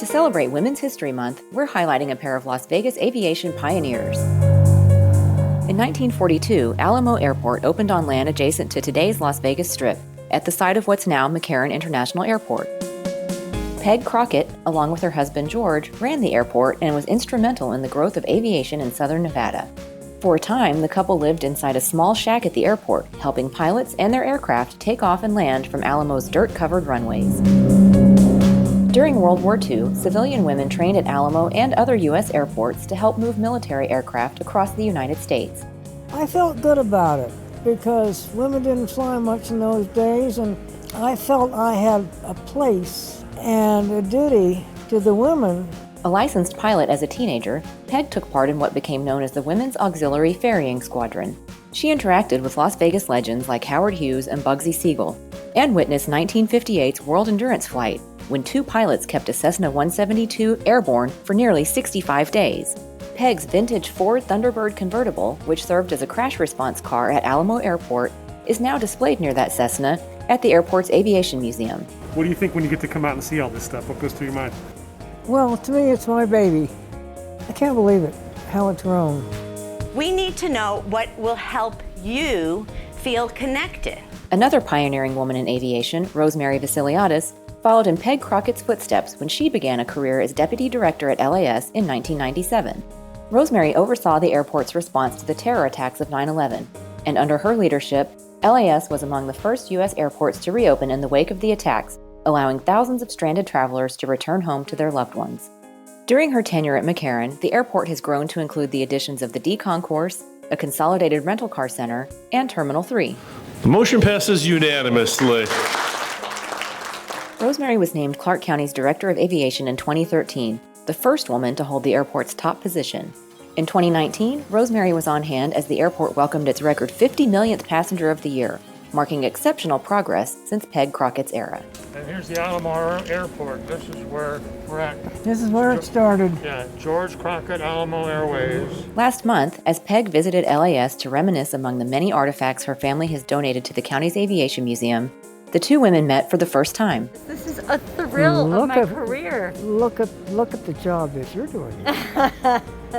To celebrate Women's History Month, we're highlighting a pair of Las Vegas aviation pioneers. In 1942, Alamo Airport opened on land adjacent to today's Las Vegas Strip, at the site of what's now McCarran International Airport. Peg Crockett, along with her husband George, ran the airport and was instrumental in the growth of aviation in southern Nevada. For a time, the couple lived inside a small shack at the airport, helping pilots and their aircraft take off and land from Alamo's dirt-covered runways. During World War II, civilian women trained at Alamo and other U.S. airports to help move military aircraft across the United States. I felt good about it because women didn't fly much in those days, and I felt I had a place and a duty to the women. A licensed pilot as a teenager, Peg took part in what became known as the Women's Auxiliary Ferrying Squadron. She interacted with Las Vegas legends like Howard Hughes and Bugsy Siegel, and witnessed 1958's World Endurance Flight, when two pilots kept a Cessna 172 airborne for nearly 65 days. Peg's vintage Ford Thunderbird convertible, which served as a crash response car at Alamo Airport, is now displayed near that Cessna at the airport's Aviation Museum. What do you think when you get to come out and see all this stuff? What goes through your mind? Well, to me, it's my baby. I can't believe it, how it's grown. We need to know what will help you feel connected. Another pioneering woman in aviation, Rosemary Vassiliadis, followed in Peg Crockett's footsteps when she began a career as deputy director at LAS in 1997. Rosemary oversaw the airport's response to the terror attacks of 9/11, and under her leadership, LAS was among the first U.S. airports to reopen in the wake of the attacks, allowing thousands of stranded travelers to return home to their loved ones. During her tenure at McCarran, the airport has grown to include the additions of the D Concourse, a consolidated rental car center, and Terminal 3. The motion passes unanimously. Rosemary was named Clark County's Director of Aviation in 2013, the first woman to hold the airport's top position. In 2019, Rosemary was on hand as the airport welcomed its record 50 millionth passenger of the year, marking exceptional progress since Peg Crockett's era. And here's the Alamo Airport. This is where we're at. This is where it started. Yeah, George Crockett, Alamo Airways. Last month, as Peg visited LAS to reminisce among the many artifacts her family has donated to the county's Aviation Museum, the two women met for the first time. This is a thrill of my career. Look at the job that you're doing.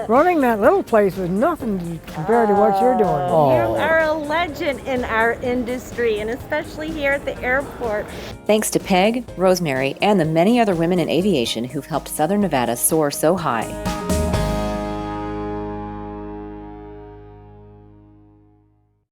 Running that little place was nothing compared to what you're doing. You are a legend in our industry, and especially here at the airport. Thanks to Peg, Rosemary, and the many other women in aviation who've helped Southern Nevada soar so high.